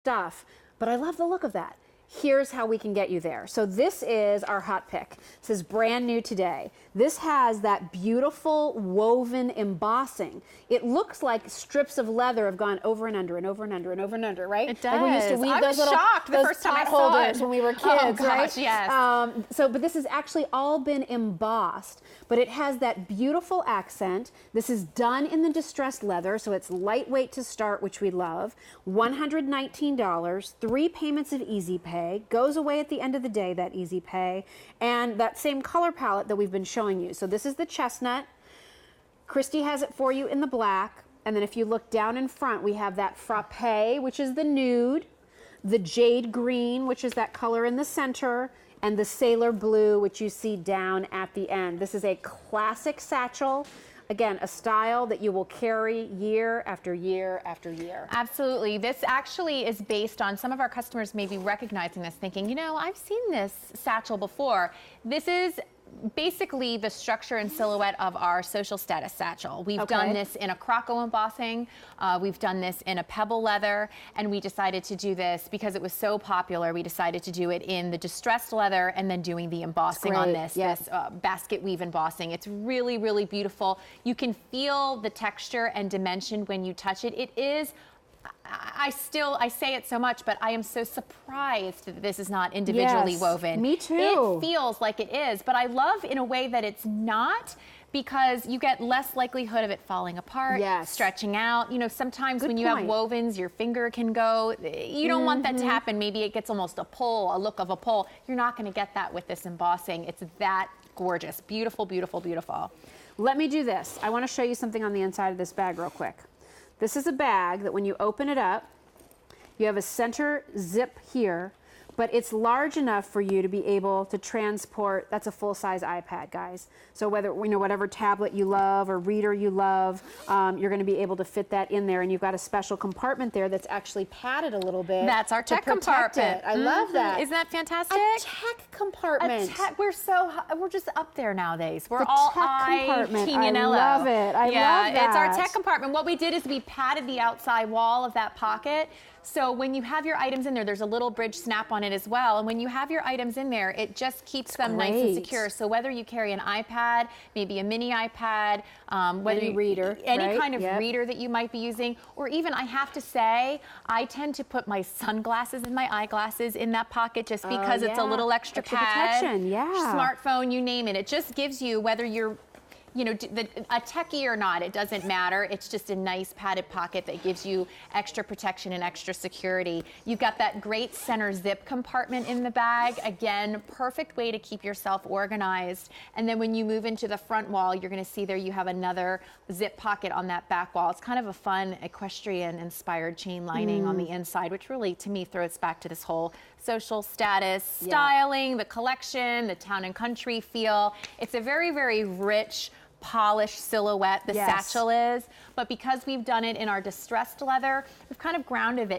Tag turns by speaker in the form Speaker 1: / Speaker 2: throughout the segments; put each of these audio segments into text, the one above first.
Speaker 1: stuff, but I love the look of that. Here's how we can get you there. So this is our hot pick. This is brand new today. This has that beautiful woven embossing. It looks like strips of leather have gone over and under and over and under and over and under, right?
Speaker 2: It does.
Speaker 1: Like we used to weave those little
Speaker 2: shocked the first time I saw
Speaker 1: holders
Speaker 2: it
Speaker 1: when we were kids,
Speaker 2: oh, gosh,
Speaker 1: right?
Speaker 2: Yes.
Speaker 1: But this has actually all been embossed, but it has that beautiful accent. This is done in the distressed leather, so it's lightweight to start, which we love. $119, 3 payments of easy pay, goes away at the end of the day, that easy pay, and that same color palette that we've been showing you. So this is the chestnut. Christy has it for you in the black, and then if you look down in front, we have that frappe, which is the nude, the jade green, which is that color in the center, and the sailor blue, which you see down at the end. This is a classic satchel. Again, a style that you will carry year after year after year.
Speaker 2: Absolutely. This actually is based on some of our customers maybe recognizing this, thinking, you know, I've seen this satchel before. This is basically the structure and silhouette of our social status satchel. We've done this in a croco embossing, we've done this in a pebble leather, and we decided to do this because it was so popular. We decided to do it in the distressed leather and then doing the embossing on this, this basket weave embossing. It's really, really beautiful. You can feel the texture and dimension when you touch it. It is, I say it so much, but I am so surprised that this is not individually woven.
Speaker 1: Me too.
Speaker 2: It feels like it is, but I love in a way that it's not, because you get less likelihood of it falling apart, stretching out. You know, sometimes when you have wovens, your finger can go. You don't want that to happen. Maybe it gets almost a pull, a look of a pull. You're not going to get that with this embossing. It's that gorgeous. Beautiful, beautiful, beautiful.
Speaker 1: Let me do this. I want to show you something on the inside of this bag real quick. This is a bag that when you open it up, you have a center zip here, but it's large enough for you to be able to transport. That's a full-size iPad, guys. So whether, you know, whatever tablet you love or reader you love, you're going to be able to fit that in there. And you've got a special compartment there that's actually padded a little bit.
Speaker 2: That's our tech compartment.
Speaker 1: I love that.
Speaker 2: Isn't that fantastic?
Speaker 1: A tech compartment.
Speaker 2: We're just up there nowadays. We're
Speaker 1: the
Speaker 2: all
Speaker 1: tech compartment.
Speaker 2: Tignanello.
Speaker 1: I love it. I love that.
Speaker 2: It's our tech compartment. What we did is we padded the outside wall of that pocket. So when you have your items in there, there's a little bridge snap on it as well. And when you have your items in there, it just keeps them nice and secure. So whether you carry an iPad, maybe a mini iPad, whether
Speaker 1: any reader,
Speaker 2: any kind of reader that you might be using, or even, I have to say, I tend to put my sunglasses and my eyeglasses in that pocket just because it's a little extra pad.
Speaker 1: Protection,
Speaker 2: smartphone, you name it. It just gives you, whether you're a techie or not, it doesn't matter. It's just a nice padded pocket that gives you extra protection and extra security. You've got that great center zip compartment in the bag. Again, perfect way to keep yourself organized. And then when you move into the front wall, you're going to see there you have another zip pocket on that back wall. It's kind of a fun equestrian inspired chain lining on the inside, which really, to me, throws back to this whole social status styling, the collection, the town and country feel. It's a very, very rich, polished silhouette, the satchel is, but because we've done it in our distressed leather, we've kind of grounded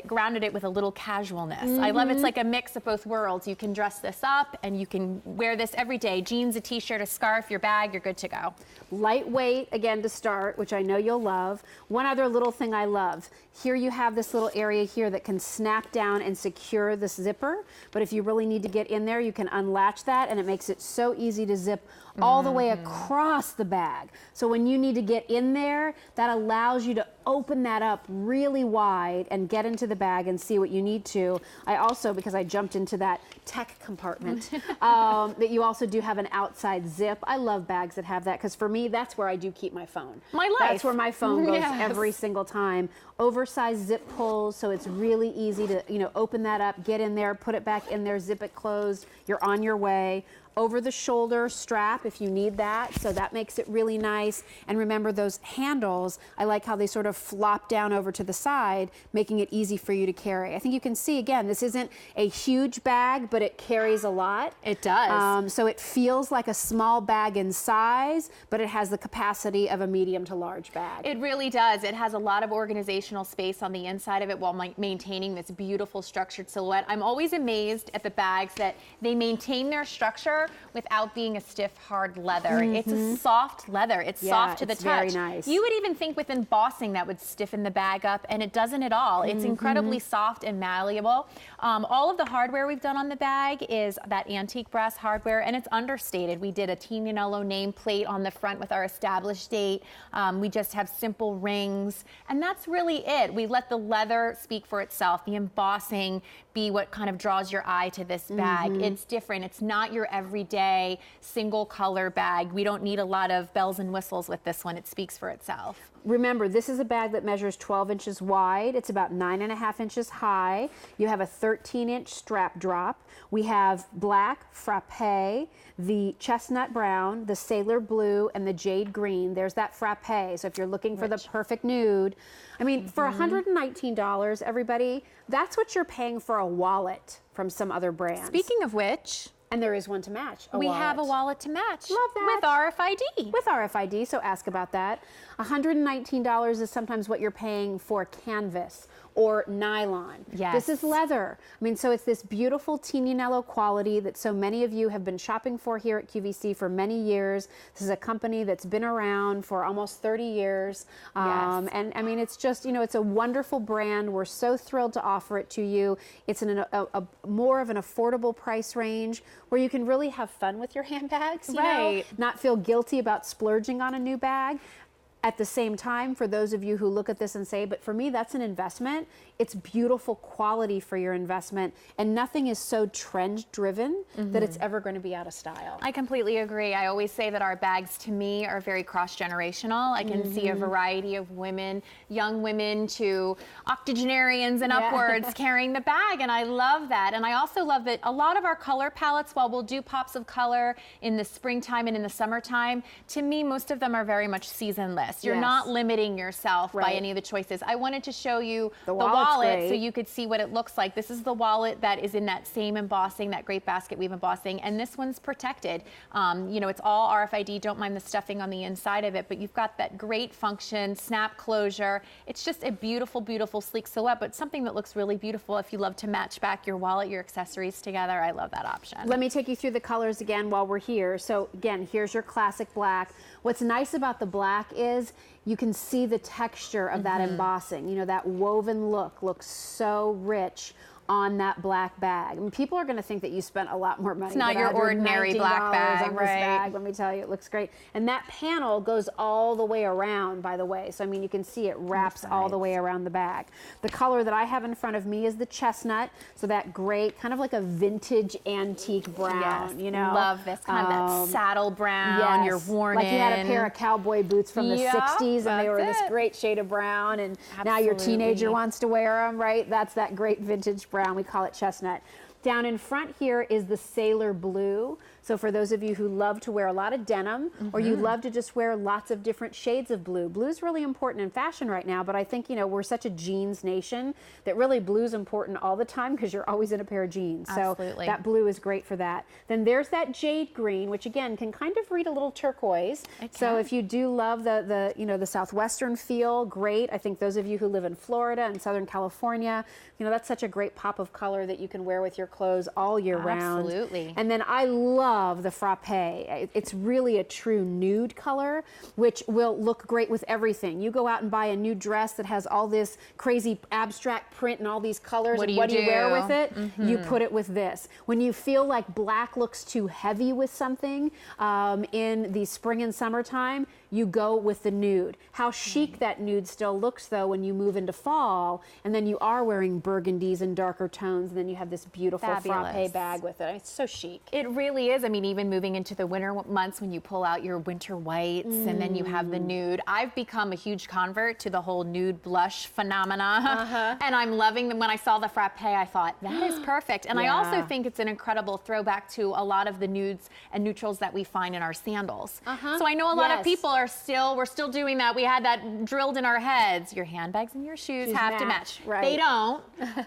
Speaker 2: it with a little casualness. I love it's like a mix of both worlds. You can dress this up and you can wear this every day. Jeans, a t-shirt, a scarf, your bag, you're good to go.
Speaker 1: Lightweight, again, to start, which I know you'll love. One other little thing I love. Here you have this little area here that can snap down and secure this zipper, but if you really need to get in there, you can unlatch that, and it makes it so easy to zip all the way across the bag. So when you need to get in there, that allows you to open that up really wide and get into the bag and see what you need to. I also, because I jumped into that tech compartment, that you also do have an outside zip. I love bags that have that, because for me, that's where I do keep my phone.
Speaker 2: My life.
Speaker 1: That's where my phone goes every single time. Oversized zip pulls, so it's really easy to, you know, open that up, get in there, put it back in there, zip it closed, you're on your way. Over the shoulder strap if you need that, so that makes it really nice. And remember those handles, I like how they sort of flop down over to the side, making it easy for you to carry. I think you can see, again, this isn't a huge bag, but it carries a lot.
Speaker 2: It does.
Speaker 1: So it feels like a small bag in size, but it has the capacity of a medium to large bag.
Speaker 2: It really does. It has a lot of organizational space on the inside of it while maintaining this beautiful structured silhouette. I'm always amazed at the bags that they maintain their structure without being a stiff, hard leather. It's a soft leather. It's soft to the touch.
Speaker 1: Very nice.
Speaker 2: You would even think with embossing that that would stiffen the bag up, and it doesn't at all. It's incredibly soft and malleable. All of the hardware we've done on the bag is that antique brass hardware, and it's understated. We did a Tignanello nameplate on the front with our established date. We just have simple rings, and that's really it. We let the leather speak for itself, the embossing be what kind of draws your eye to this bag. It's different. It's not your everyday single color bag. We don't need a lot of bells and whistles with this one. It speaks for itself.
Speaker 1: Remember, this is a bag that measures 12 inches wide. It's about 9.5 inches high. You have a 13-inch strap drop. We have black, frappe, the chestnut brown, the sailor blue, and the jade green. There's that frappe. So if you're looking for the perfect nude, I mean, for $119, everybody, that's what you're paying for a wallet from some other brand.
Speaker 2: Speaking of which,
Speaker 1: and there is one to match.
Speaker 2: We have a wallet to match.
Speaker 1: Love that.
Speaker 2: With RFID.
Speaker 1: With RFID, so ask about that. $119 is sometimes what you're paying for canvas or nylon.
Speaker 2: Yes.
Speaker 1: This is leather. I mean, so it's this beautiful Tignanello quality that so many of you have been shopping for here at QVC for many years. This is a company that's been around for almost 30 years. And I mean, it's just, you know, it's a wonderful brand. We're so thrilled to offer it to you. It's in a more of an affordable price range where you can really have fun with your handbags, you know, not feel guilty about splurging on a new bag. At the same time, for those of you who look at this and say, but for me, that's an investment, it's beautiful quality for your investment, and nothing is so trend-driven that it's ever going to be out of style.
Speaker 2: I completely agree. I always say that our bags, to me, are very cross-generational. I can see a variety of women, young women to octogenarians and upwards carrying the bag, and I love that. And I also love that a lot of our color palettes, while we'll do pops of color in the springtime and in the summertime, to me, most of them are very much seasonless. You're not limiting yourself by any of the choices. I wanted to show you the wallet so you could see what it looks like. This is the wallet that is in that same embossing, that great Basketweave embossing, and this one's protected. You know, it's all RFID. Don't mind the stuffing on the inside of it, but you've got that great function, snap closure. It's just a beautiful, beautiful, sleek silhouette, but something that looks really beautiful if you love to match back your wallet, your accessories together. I love that option.
Speaker 1: Let me take you through the colors again while we're here. So again, here's your classic black. What's nice about the black is you can see the texture of that embossing. You know, that woven look looks so rich on that black bag. I mean, people are going to think that you spent a lot more money.
Speaker 2: It's not your ordinary black bag,
Speaker 1: on this bag. Let me tell you, it looks great. And that panel goes all the way around, by the way. So, I mean, you can see it wraps all the way around the bag. The color that I have in front of me is the chestnut. So that great, kind of like a vintage antique brown, you know.
Speaker 2: Love this kind of that saddle brown. You're worn
Speaker 1: like
Speaker 2: in.
Speaker 1: You had a pair of cowboy boots from the 60s and they were this great shade of brown, and now your teenager wants to wear them, right? That's that great vintage brown. We call it chestnut. Down in front here is the sailor blue. So for those of you who love to wear a lot of denim, or you love to just wear lots of different shades of blue. Blue's really important in fashion right now, but I think, you know, we're such a jeans nation that really blue's important all the time because you're always in a pair of jeans. So that blue is great for that. Then there's that jade green, which again can kind of read a little turquoise. So if you do love the you know, the southwestern feel, great. I think those of you who live in Florida and Southern California, you know, that's such a great pop of color that you can wear with your clothes all year round.
Speaker 2: Absolutely.
Speaker 1: And then I love the frappe. It's really a true nude color, which will look great with everything. You go out and buy a new dress that has all this crazy abstract print and all these colors. What do you wear with it? You put it with this. When you feel like black looks too heavy with something in the spring and summertime, you go with the nude. How chic that nude still looks, though, when you move into fall, and then you are wearing burgundies and darker tones, and then you have this beautiful frappe bag with it. I mean, it's so chic.
Speaker 2: It really is. I mean, even moving into the winter months when you pull out your winter whites and then you have the nude. I've become a huge convert to the whole nude blush phenomena, and I'm loving them. When I saw the frappe, I thought, that is perfect. And I also think it's an incredible throwback to a lot of the nudes and neutrals that we find in our sandals. So I know a lot of people are we're still doing that. We had that drilled in our heads. Your handbags and your shoes have to match. They don't.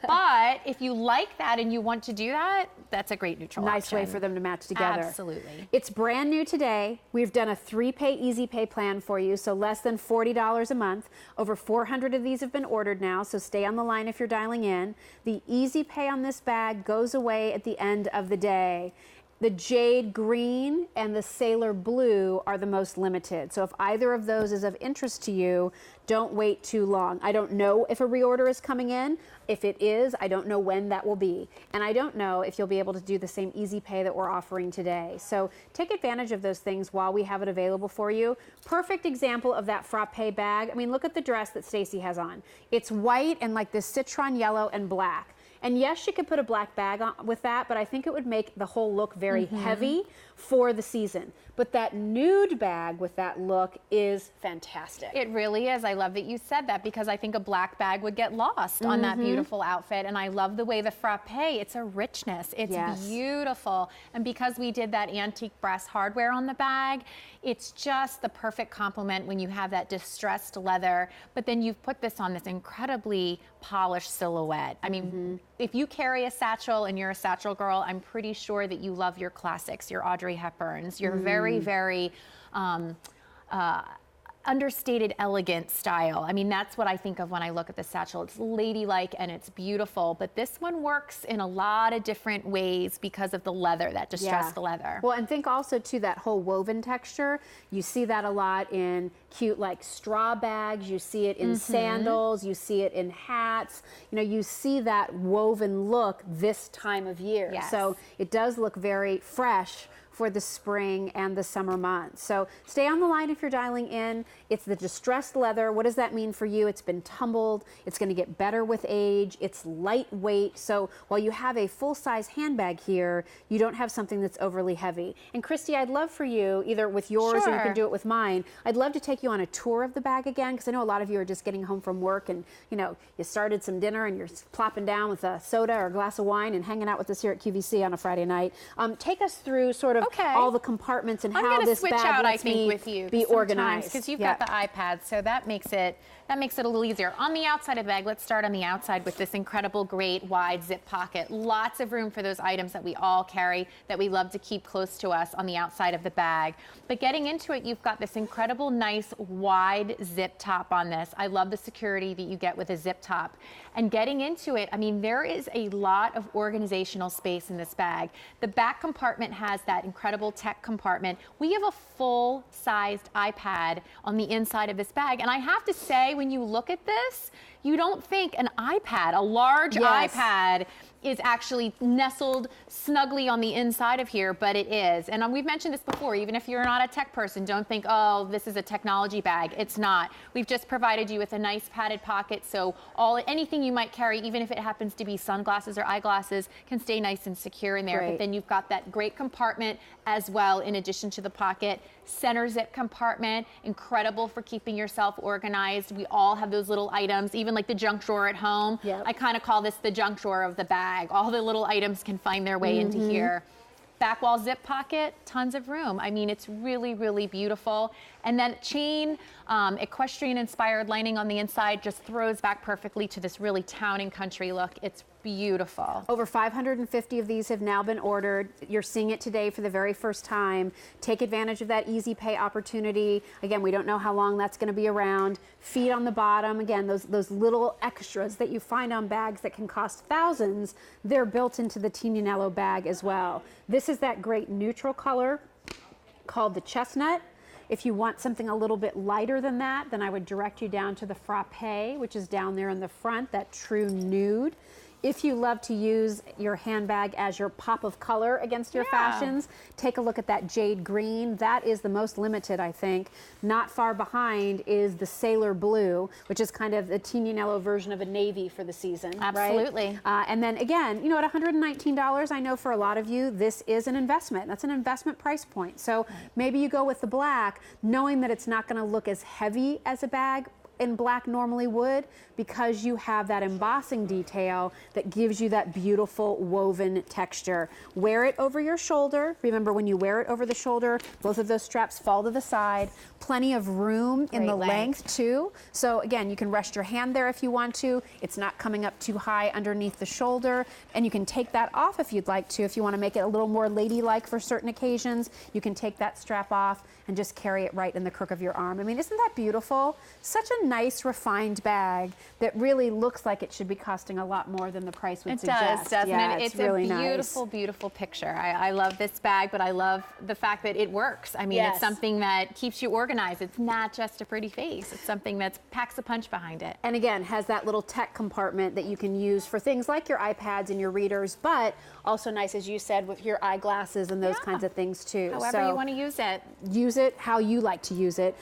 Speaker 2: But if you like that and you want to do that, that's a great neutral
Speaker 1: Nice
Speaker 2: option.
Speaker 1: way for them to match together.
Speaker 2: Absolutely.
Speaker 1: It's brand new today. We've done a 3-pay easy pay plan for you, so less than $40 a month. Over 400 of these have been ordered now, so stay on the line if you're dialing in. The easy pay on this bag goes away at the end of the day. The jade green and the sailor blue are the most limited. So if either of those is of interest to you, don't wait too long. I don't know if a reorder is coming in. If it is, I don't know when that will be. And I don't know if you'll be able to do the same easy pay that we're offering today. So take advantage of those things while we have it available for you. Perfect example of that frappe bag. I mean, look at the dress that Stacy has on. It's white and like this citron yellow and black. And yes, she could put a black bag on with that, but I think it would make the whole look very heavy for the season. But that nude bag with that look is fantastic.
Speaker 2: It really is. I love that you said that because I think a black bag would get lost on that beautiful outfit. And I love the way the frappe, it's a richness. It's beautiful. And because we did that antique brass hardware on the bag, it's just the perfect complement when you have that distressed leather, but then you've put this on this incredibly polished silhouette. I mean, if you carry a satchel and you're a satchel girl, I'm pretty sure that you love your classics, your Audrey Hepburns, your very, very understated, elegant style. I mean, that's what I think of when I look at the satchel. It's ladylike and it's beautiful, but this one works in a lot of different ways because of the leather, that distressed leather.
Speaker 1: Well, and think also to that whole woven texture. You see that a lot in cute like straw bags. You see it in sandals. You see it in hats. You know, you see that woven look this time of year.
Speaker 2: Yes.
Speaker 1: So it does look very fresh for the spring and the summer months. So stay on the line if you're dialing in. It's the distressed leather. What does that mean for you? It's been tumbled. It's going to get better with age. It's lightweight. So while you have a full-size handbag here, you don't have something that's overly heavy. And Christy, I'd love for you, either with yours or you can do it with mine, I'd love to take you on a tour of the bag again, because I know a lot of you are just getting home from work and, you know, you started some dinner and you're plopping down with a soda or a glass of wine and hanging out with us here at QVC on a Friday night. Take us through sort of all the compartments and how this bag lets me be organized.
Speaker 2: Because you've got the iPad, so that makes it a little easier. On the outside of the bag, let's start on the outside with this incredible, great, wide zip pocket. Lots of room for those items that we all carry that we love to keep close to us on the outside of the bag. But getting into it, you've got this incredible, nice, wide zip top on this. I love the security that you get with a zip top. And getting into it, I mean, there is a lot of organizational space in this bag. The back compartment has that incredible tech compartment. We have a full-sized iPad on the inside of this bag. And I have to say, when you look at this, you don't think an iPad, a large iPad, is actually nestled snugly on the inside of here, but it is. And we've mentioned this before, even if you're not a tech person, don't think, oh, this is a technology bag. It's not. We've just provided you with a nice padded pocket, so anything you might carry, even if it happens to be sunglasses or eyeglasses, can stay nice and secure in there. But then you've got that great compartment as well, in addition to the pocket. Center zip compartment, incredible for keeping yourself organized. We all have those little items, even like the junk drawer at home. I kind of call this the junk drawer of the bag. All the little items can find their way into here. Back wall zip pocket, tons of room. I mean, it's really, really beautiful. And then chain, equestrian inspired lining on the inside just throws back perfectly to this really town and country look. It's beautiful.
Speaker 1: Over 550 of these have now been ordered. You're seeing it today for the very first time. Take advantage of that easy pay opportunity. Again, we don't know how long that's going to be around. Feet on the bottom. Again, those little extras that you find on bags that can cost thousands, they're built into the Tignanello bag as well. This is that great neutral color called the chestnut. If you want something a little bit lighter than that, then I would direct you down to the frappe, which is down there in the front, that true nude. If you love to use your handbag as your pop of color against your fashions, take a look at that jade green. That is the most limited, I think. Not far behind is the sailor blue, which is kind of the Tignanello version of a navy for the season.
Speaker 2: Absolutely.
Speaker 1: Right? And then again, you know, at $119, I know for a lot of you, this is an investment. That's an investment price point. So maybe you go with the black, knowing that it's not going to look as heavy as a bag in black normally would, because you have that embossing detail that gives you that beautiful woven texture. Wear it over your shoulder. Remember, when you wear it over the shoulder, both of those straps fall to the side. Plenty of room in the length too. So again, you can rest your hand there if you want to. It's not coming up too high underneath the shoulder, and you can take that off if you'd like to. If you want to make it a little more ladylike for certain occasions, you can take that strap off and just carry it right in the crook of your arm. I mean, isn't that beautiful? Such a a nice refined bag that really looks like it should be costing a lot more than the price would
Speaker 2: It
Speaker 1: suggest.
Speaker 2: does, doesn't
Speaker 1: Yeah,
Speaker 2: it?
Speaker 1: it's
Speaker 2: a
Speaker 1: really
Speaker 2: beautiful,
Speaker 1: nice.
Speaker 2: beautiful picture. I love this bag, but I love the fact that it works. I mean,
Speaker 1: Yes.
Speaker 2: it's something that keeps you organized. It's not just a pretty face. It's something that packs a punch behind it.
Speaker 1: And again, has that little tech compartment that you can use for things like your iPads and your readers, but also nice, as you said, with your eyeglasses and those kinds of things too.
Speaker 2: However you want to use it.
Speaker 1: Use it how you like to use it.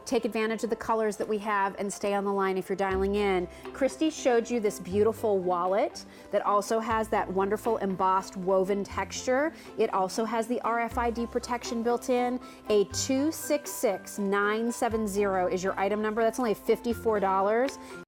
Speaker 1: Take advantage of the colors that we have and stay on the line if you're dialing in. Christy showed you this beautiful wallet that also has that wonderful embossed woven texture. It also has the RFID protection built in. A 266970 is your item number. That's only $54.